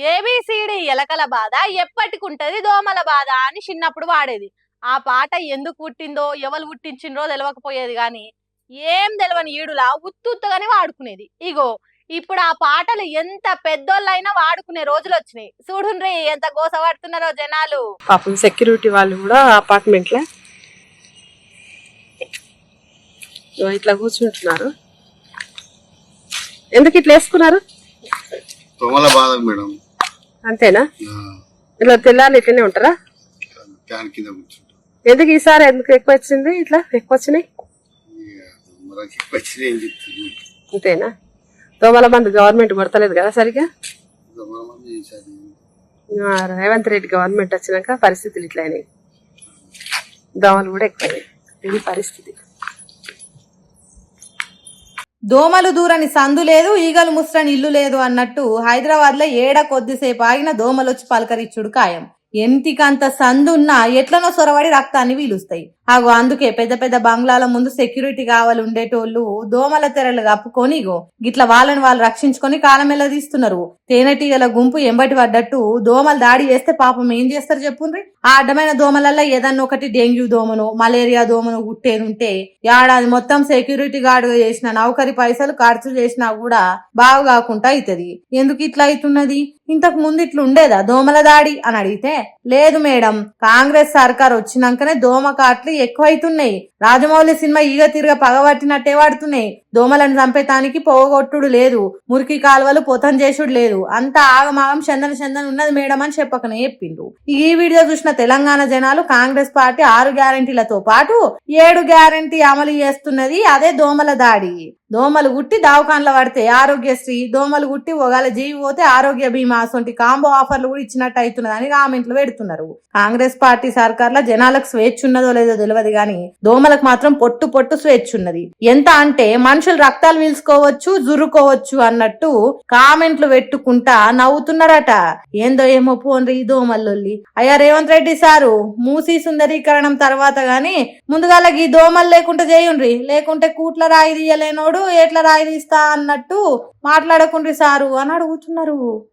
A B C D ఎలకల బాధ ఎప్పటికుంటది దోమల బాధ అని చిన్నప్పుడు వాడేది. ఆ పాట ఎందుకు పుట్టిందో ఎవరు పుట్టించిండ్రో తెలవకపోయేది గాని ఏం తెలవని ఈడులా ఉత్తుత్తగానే వాడుకునేది. ఇగో ఇప్పుడు ఆ పాటలు ఎంత పెద్దోళ్ళైనా వాడుకునే రోజులు వచ్చినాయి. చూడుండ్రి ఎంత గోస పడుతున్నారో జనాలు. పాపం సెక్యూరిటీ వాళ్ళు కూడా అపార్ట్మెంట్ లో ఇట్లా కూర్చుంటున్నారు. ఎందుకు ఇట్లా వేసుకున్నారు? దోమల బాధ మేడం. అంతేనా? ఇట్లా తెల్లాలి ఇట్లనే ఉంటారా? ఫ్యాన్ కింద కూర్చుంటారు. ఎందుకు ఈసారి ఎందుకు ఎక్కువ వచ్చింది? ఇట్లా ఎక్కువ వచ్చినాయి అంతేనా? దోమల మంది గవర్నమెంట్ కొడతలేదు కదా సరిగా. రేవంత్ రెడ్డి గవర్నమెంట్ వచ్చినాక పరిస్థితులు ఇట్లయినాయి. దోమలు కూడా ఎక్కువైనాయి. ఇది పరిస్థితి. దోమలు దూరని సందు లేదు, ఈగలు ముస్రని ఇల్లు లేదు అన్నట్టు హైదరాబాద్ లో ఏడ కొద్దిసేపు ఆగిన దోమలొచ్చి పలకరిచ్చుడు ఖాయం. ఎంటికంత సందున్నా ఎట్లనో సొరవడి రక్తాన్ని వీలుస్తాయి. అగో అందుకే పెద్ద పెద్ద బంగ్లాల ముందు సెక్యూరిటీ కావాలి ఉండేటోళ్లు దోమల తెరలు కప్పుకొని గిట్ల వాళ్ళని వాళ్ళు రక్షించుకొని కాలమెల్ల తీస్తున్నారు. తేనెటీగల గుంపు ఎంబటి పడ్డట్టు దోమలు దాడి చేస్తే పాపం ఏం చేస్తారు చెప్పుండ్రి. ఆ అడ్డమైన దోమలల్లో ఏదన్నా ఒకటి డెంగ్యూ దోమను, మలేరియా దోమను గుట్టేనుంటే ఏడాది మొత్తం సెక్యూరిటీ గార్డు చేసిన నౌకరి పైసలు ఖర్చు చేసినా కూడా బాగు కాకుండా అవుతుంది. ఎందుకు ఇట్లా అవుతున్నది? ఇంతకు ముందు ఇట్లా ఉండేదా దోమల దాడి అని అడిగితే లేదు మేడం, కాంగ్రెస్ సర్కార్ వచ్చినాకనే దోమ కాట్లు ఎక్కువైతున్నాయి. రాజమౌళి సినిమా ఈగ తిరగ పగబట్టినట్టే వాడుతున్నాయి. దోమలను చంపేతానికి పోగొట్టుడు లేదు, మురికి కాలువలు పొతం చేసుడు లేదు, అంతా ఆగమాగం చందన ఉన్నది మేడం అని చెప్పకనే చెప్పిండు. ఈ వీడియో చూసిన తెలంగాణ జనాలు కాంగ్రెస్ పార్టీ 6 గ్యారంటీలతో పాటు 7 గ్యారంటీ అమలు చేస్తున్నది అదే దోమల దాడి. దోమలు గుట్టి దావకాన్ల పడితే ఆరోగ్యశ్రీ, దోమలు గుట్టి ఒకవేళ జీవి పోతే ఆరోగ్య బీమా అసొంటి కాంబో ఆఫర్లు కూడా ఇచ్చినట్టు అవుతున్నదని కామెంట్లు పెడుతున్నారు. కాంగ్రెస్ పార్టీ సర్కార్లో జనాలకు స్వేచ్ఛ ఉన్నదో లేదో తెలియదు గాని దోమలకు మాత్రం పొట్టు పొట్టు స్వేచ్ఛ ఉన్నది. ఎంత అంటే మనుషులు రక్తాలు పీల్చుకోవచ్చు, జురుకోవచ్చు అన్నట్టు కామెంట్లు పెట్టుకుంటా నవ్వుతున్నారట. ఏందో ఏమో పోన్రి ఈ దోమల్లోల్లి. అయ్యా రేవంత్ రెడ్డి సారు, మూసీ సుందరీకరణం తర్వాత గాని ముందుగాల ఈ దోమలు లేకుండా చేయుండ్రి, లేకుంటే కూట్ల రాయి తీయలేనోడు ఎట్లా రాయి తీస్తా అన్నట్టు మాట్లాడకుండ్రి సారు అని అడుగుతున్నారు.